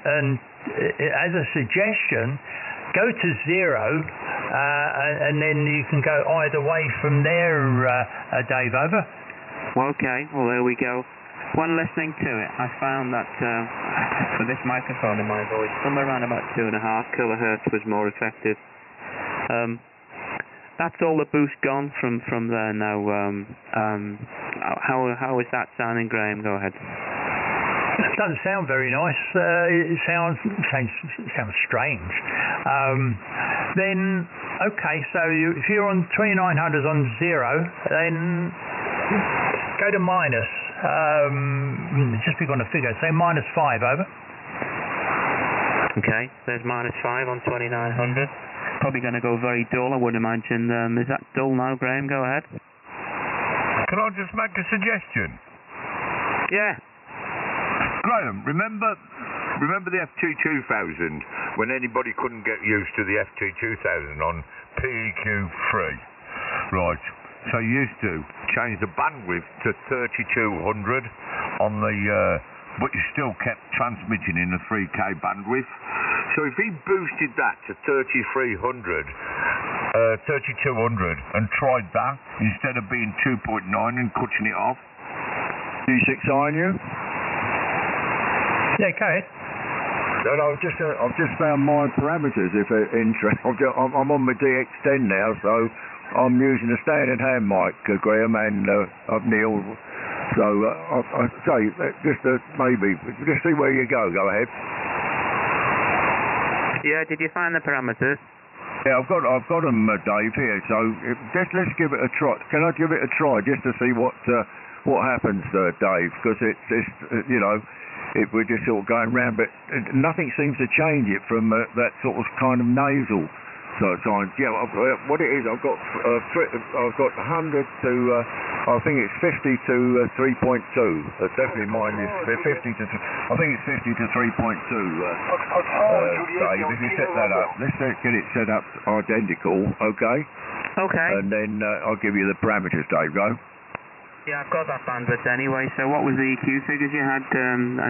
And as a suggestion, go to 0, and then you can go either way from there, Dave, over. Well, okay, well there we go. When listening to it, I found that for this microphone in my voice, somewhere around about 2.5 kilohertz was more effective. That's all the boost gone from there now. How is that sounding, Graham? Go ahead. It doesn't sound very nice. It sounds strange. Then, okay, so if you're on 2900s on 0, then go to minus. Just pick on a figure. Say -5, over. Okay, there's -5 on 2900. Probably going to go very dull, I would imagine. Is that dull now, Graham? Go ahead. Can I just make a suggestion? Yeah. Graham, remember the FT2000 when anybody couldn't get used to the FT2000 on PEQ3? Right. So you used to change the bandwidth to 3200 on the, but you still kept transmitting in a 3K bandwidth. So if he boosted that to 3200 and tried that instead of being 2.9 and cutting it off. D6 you? Yeah, go ahead. No, I've just found my parameters. If they're interested, I'm on my DX10 now, so I'm using a standard hand mic, Graham, and I've Neil. So I say maybe just see where you go. Go ahead. Yeah, did you find the parameters? Yeah, I've got them, Dave, here. So let's give it a try. Can I give it a try just to see what happens, Dave? Because it's we're just sort of going round, but nothing seems to change it from that sort of kind of nasal sort of time. Yeah, what it is, I've got 100 to I think it's 50 to 3.2. That's definitely mine is 50 to. I think it's 50 to 3.2. Dave, if you set that up, let's get it set up identical, okay? Okay. And then I'll give you the parameters, Dave. Go. Yeah, I've got that bandwidth anyway. So what was the EQ figures you had,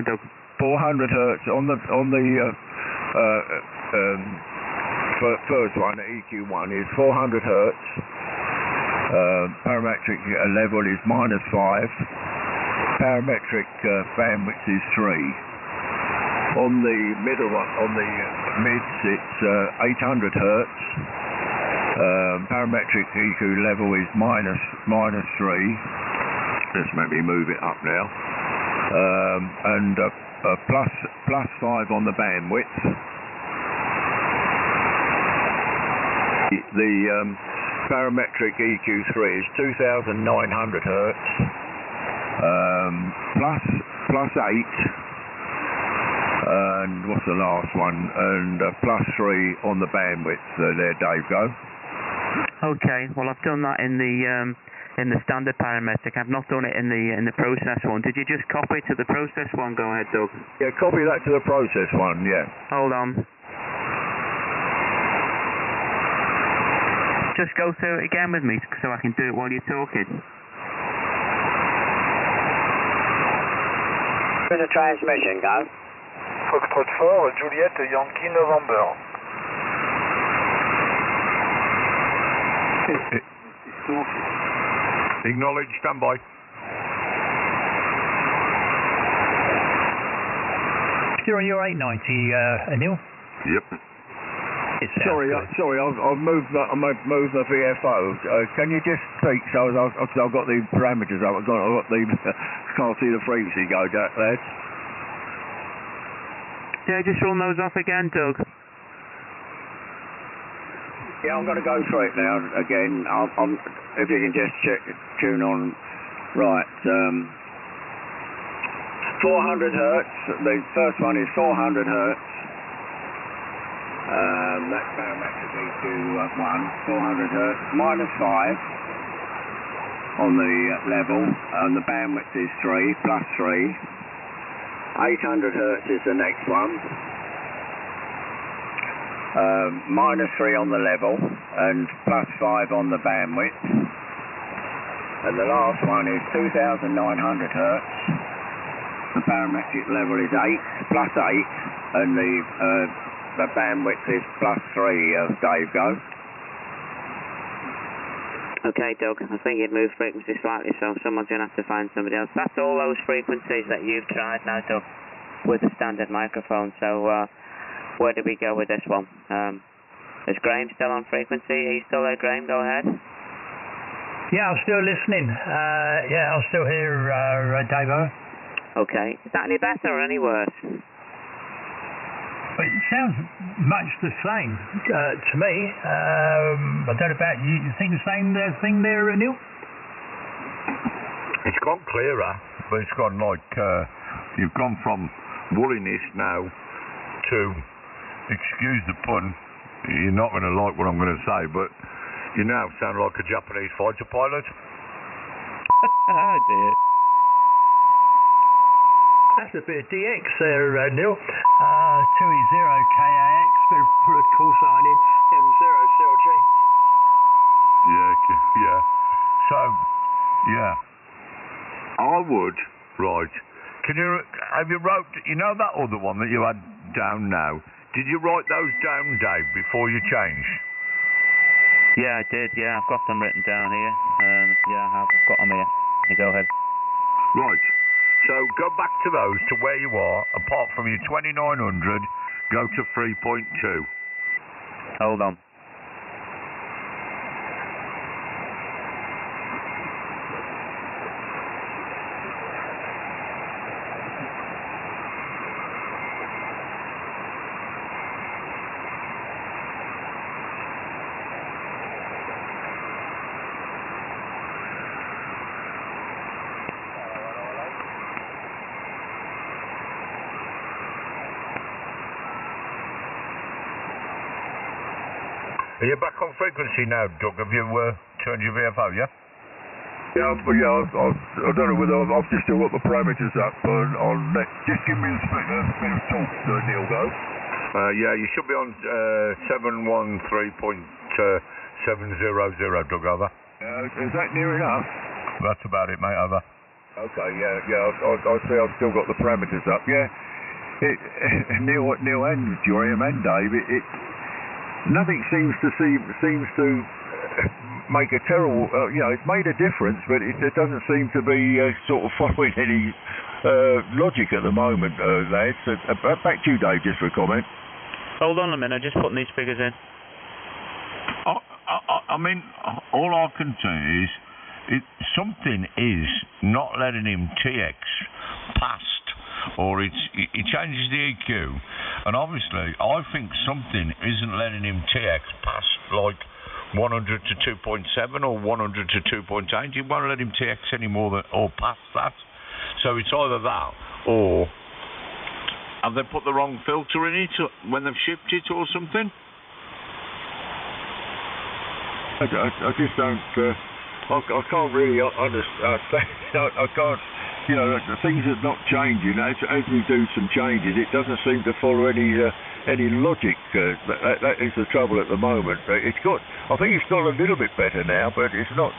Doug? 400 hertz on the first one. The EQ1 is 400 hertz. Parametric level is -5. Parametric bandwidth is 3. On the middle one, on the mids, it's 800 hertz. Parametric EQ level is -3. Let's maybe move it up now. And +5 on the bandwidth. The parametric EQ3 is 2,900 hertz. +8. And what's the last one? And +3 on the bandwidth. There, Dave, go. Okay. Well, I've done that in the standard parametric. I've not done it in the process one. Did you just copy it to the process one? Go ahead, Doug. Yeah, copy that to the process one. Yeah. Hold on. Just go through it again with me so I can do it while you're talking. For the transmission, go. Foxtrot 4, Juliet, Yankee, November. Acknowledge, standby. You're on your 890, Neil? Yep. Sorry, I've moved the VFO. Can you just speak? So I've got the parameters up. I've got the can't see the frequency go, lads. Yeah, just run those off again, Doug. Yeah, I'm going to go through it now again. If you can just check tune on. Right. 400 hertz. The first one is 400 hertz. That's parametric EQ1, 400 hertz, -5 on the level, and the bandwidth is 3, +3. 800 hertz is the next one. -3 on the level, and +5 on the bandwidth. And the last one is 2,900 hertz. The parametric level is 8, +8. and the bandwidth is +3, Dave, go. Okay, Doug, I think you've moved frequency slightly, so someone's going to have to find somebody else. That's all those frequencies that you've tried now, Doug, with the standard microphone. So where do we go with this one? Is Graham still on frequency? Are you still there, Graham? Go ahead. Yeah, I'm still listening. Yeah, I'm still here, Davo. Okay. Is that any better or any worse? It sounds much the same to me. I don't know about you. You think the same thing there, Neil? It's gone clearer, but it's gone like you've gone from woolliness now to, excuse the pun, you're not going to like what I'm going to say, but you now sound like a Japanese fighter pilot. Oh dear. That's a bit of DX there, Neil. 2E0KAX, better put a call sign in, M0CLG. Yeah. So, yeah. I would, right. Have you wrote, you know that other one that you had down now? Did you write those down, Dave, before you changed? Yeah, I did, yeah. I've got them written down here. Yeah, I have. I've got them here. You go ahead. Right. So go back to those, to where you are, apart from your 2900, go to 3.2. Hold on. Are you back on frequency now, Doug? Have you turned your VFO, yeah? Yeah, I don't know whether I've just still got the parameters up, but just give me a bit of talk, Neil, go. Yeah, you should be on 713.700, Doug, over. Is that near enough? That's about it, mate, over. Okay, yeah, I see I've still got the parameters up, yeah. Neil and Graham and Dave, nothing seems to make a terrible, it's made a difference, but it doesn't seem to be sort of following any logic at the moment, lads. Back to you, Dave, just for a comment. Hold on a minute, just putting these figures in. I mean, all I can say is something is not letting him TX past, or it changes the EQ, and obviously I think something isn't letting him TX past like 100 to 2.7 or 100 to 2.8. You won't let him TX any more than or past that. So it's either that or have they put the wrong filter in it when they've shipped it or something? I just don't. I can't really understand. I can't. Things are not changing. As we do some changes, it doesn't seem to follow any logic. That is the trouble at the moment. I think it's got a little bit better now, but it's not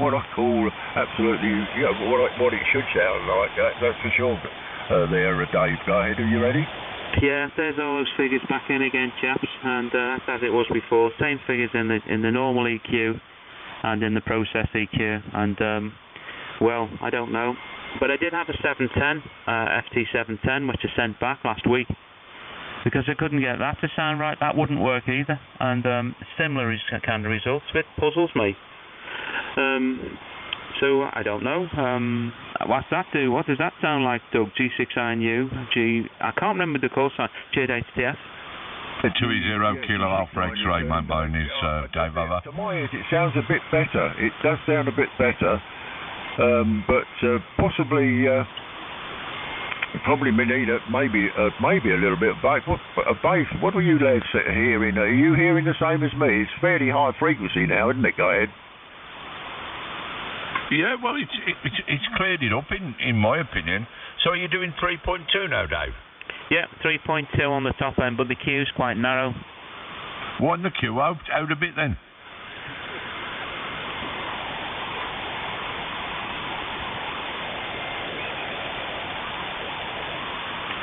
what I call absolutely, what it should sound like. That's for sure. There, Dave, go ahead. Are you ready? Yeah, there's all those figures back in again, chaps, and that's as it was before. Same figures in the normal EQ and in the process EQ, and well, I don't know, but I did have a 710 FT710, which I sent back last week because I couldn't get that to sound right. That wouldn't work either, and similar kind of results. It puzzles me. So I don't know. What's that do? What does that sound like, Doug? G6INU, I can't remember the call sign. J8TF. 2E0 Kilo Alpha X-ray, my bone is Dave over. To my ears, it sounds a bit better. It does sound a bit better, but possibly, probably need maybe a little bit of bass. What are you lads hearing? Are you hearing the same as me? It's fairly high frequency now, isn't it? Go ahead. Yeah, well, it's cleared it up in my opinion. So are you doing 3.2 now, Dave? Yeah, 3.2 on the top end, but the queue's quite narrow. Widen the queue out a bit then.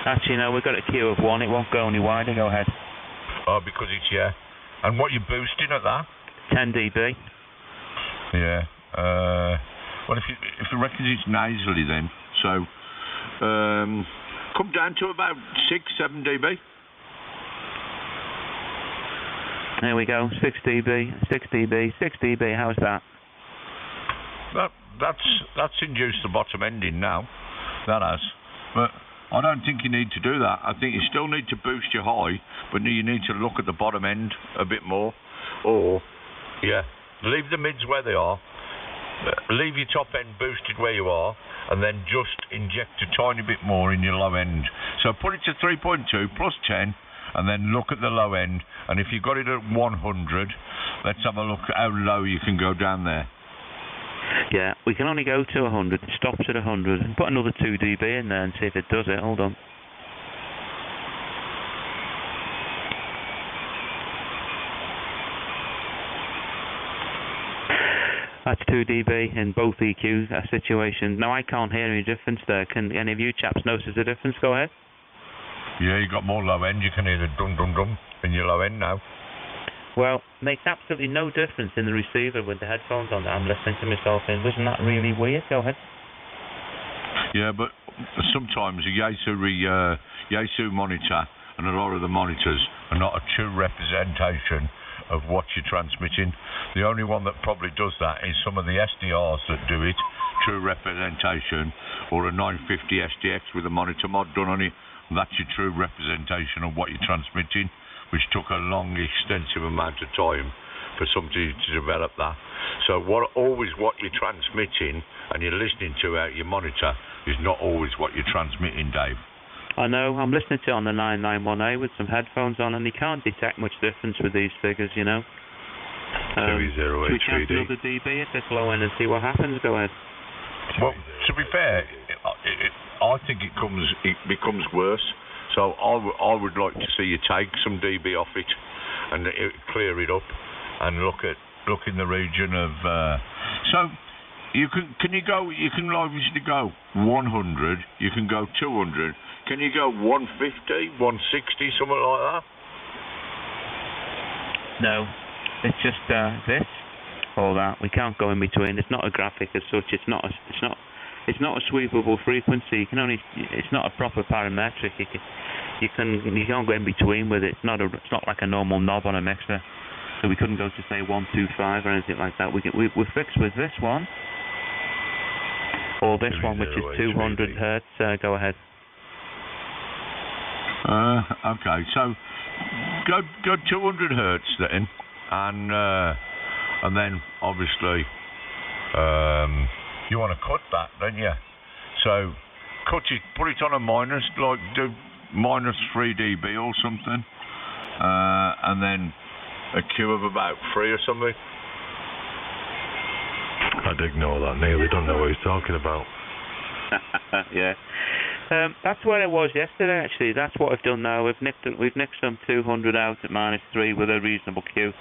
Actually, no, we've got a queue of 1. It won't go any wider. Go ahead. Oh, because it's, yeah. And what you boosting at that? 10 dB. Yeah. Well, if you reckon it's nasally then, so come down to about 6-7 dB. There we go. 6 dB, 6 dB, 6 dB. How's that? That's induced the bottom ending now. That has. But I don't think you need to do that. I think you still need to boost your high, but you need to look at the bottom end a bit more. Or, yeah, leave the mids where they are. Leave your top end boosted where you are, and then just inject a tiny bit more in your low end. So put it to 3.2 plus 10, and then look at the low end. And if you've got it at 100, let's have a look at how low you can go down there. Yeah, we can only go to 100. It stops at 100. And put another 2 dB in there and see if it does it. Hold on. That's 2 dB in both EQ situations. Now, I can't hear any difference there. Can any of you chaps notice the difference? Go ahead. Yeah, you got more low end. You can hear the dum-dum-dum in your low end now. Well, makes absolutely no difference in the receiver with the headphones on that I'm listening to myself in. Wasn't that really weird? Go ahead. Yeah, but sometimes a Yaesu monitor and a lot of the monitors are not a true representation of what you're transmitting. The only one that probably does that is some of the SDRs that do it, true representation, or a 950 SDX with a monitor mod done on it. That's your true representation of what you're transmitting, which took a long, extensive amount of time for somebody to develop that. So what you're transmitting and you're listening to out your monitor is not always what you're transmitting, Dave. I know. I'm listening to it on the 991A with some headphones on, and you can't detect much difference with these figures, you know. Series 0 we can do the dB at this low end and see what happens. Go ahead. Well, to be fair, I think it becomes worse. So I would like to see you take some dB off it and clear it up and look in the region of. So you can obviously go 100. You can go 200. Can you go 150, 160, something like that? No, it's just this or that. We can't go in between. It's not a graphic as such. It's not a sweepable frequency. It's not a proper parametric. You can't go in between with it. It's not like a normal knob on a mixer. So we couldn't go to say 125 or anything like that. We're fixed with this one or this one, which is 200 hertz. Go ahead. Okay, so go 200 hertz then, and then obviously you want to cut that, don't you? So cut it, put it on a minus, like do minus 3 dB or something, and then a Q of about 3 or something. I'd ignore that, Neil. He don't know what he's talking about. Yeah. That's where I was yesterday, actually. That's what I've done now. We've nicked some 200 out at -3 with a reasonable Q.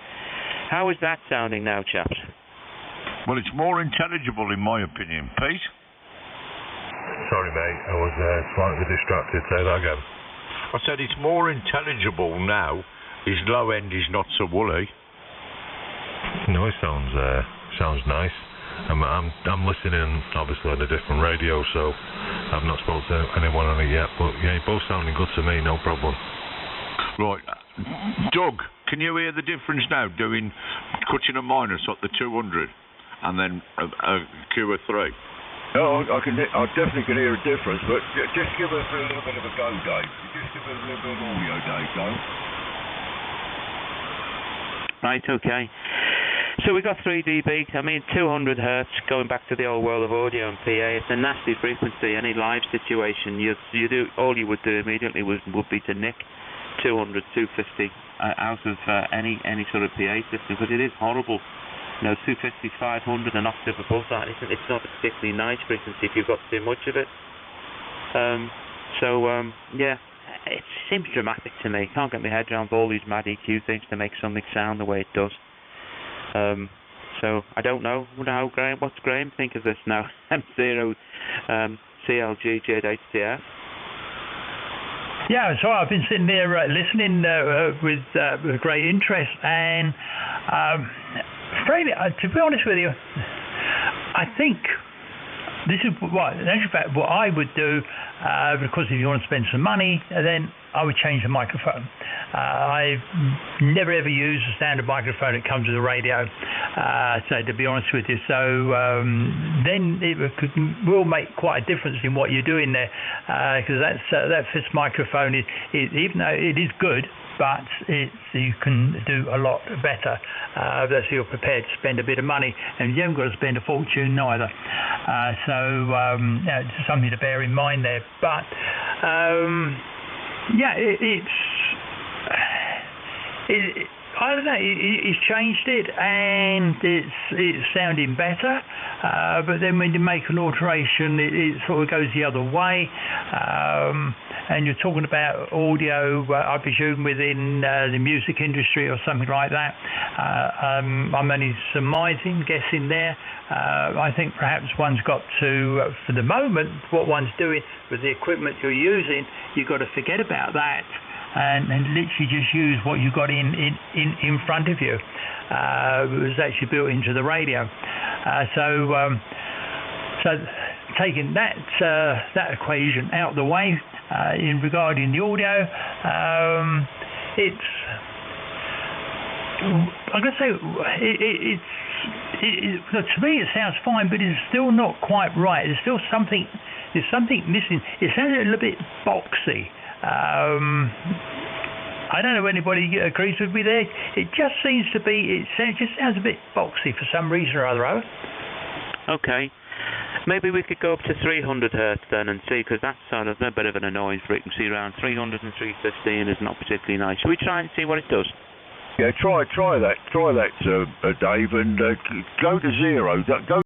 How is that sounding now, chaps? Well, it's more intelligible in my opinion. Pete? Sorry, mate. I was slightly distracted. Say that again. I said it's more intelligible now. His low end is not so woolly. No, it sounds nice. I'm listening, obviously, on a different radio, so I've not spoken to anyone on it yet. But yeah, both sounding good to me, no problem. Right, Doug, can you hear the difference now? Cutting a minus at the 200, and then a Q of 3. No, I definitely can hear a difference, but just give us a little bit of a go, Dave. Just give us a little bit of audio, Dave, go. Right, okay. So we got 3 dB. I mean, 200 hertz. Going back to the old world of audio and PA, it's a nasty frequency. Any live situation, you do all you would do immediately would be to nick 200, 250 out of any sort of PA system, because it is horrible. You know, 250, 500, an octave above that. It's not a particularly nice frequency if you've got too much of it. Yeah, it seems dramatic to me. Can't get my head around all these mad EQ things to make something sound the way it does. So I don't know. What's Graham think of this now? M0 CLG J8TF. Yeah, so I've been sitting there listening with great interest, and frankly, to be honest with you, I think this is what, in actual fact, what I would do, because if you want to spend some money, then I would change the microphone. I've never ever used a standard microphone that comes with a radio, so to be honest with you. So then it will make quite a difference in what you're doing there, because that fixed microphone is, even though it is good, but you can do a lot better. That's you're prepared to spend a bit of money, and you haven't got to spend a fortune neither. It's something to bear in mind there. But I don't know. He's changed it, and it's sounding better. But then when you make an alteration, it sort of goes the other way. And you're talking about audio, I presume, within the music industry or something like that. I'm only surmising, guessing there. I think perhaps one's got to, for the moment, what one's doing with the equipment you're using, you've got to forget about that and literally just use what you've got in front of you. It was actually built into the radio. So taking that equation out of the way, in regarding the audio, I'm going to say to me it sounds fine, but it's still not quite right. There's still something missing. It sounds a little bit boxy. I don't know if anybody agrees with me there. It just seems to be, just sounds a bit boxy for some reason or other. Okay. Maybe we could go up to 300 hertz then and see, because that's sort of a bit of an annoying frequency. Around 300 and 315 is not particularly nice. Should we try and see what it does? Yeah, try that, Dave, and go to 0. Go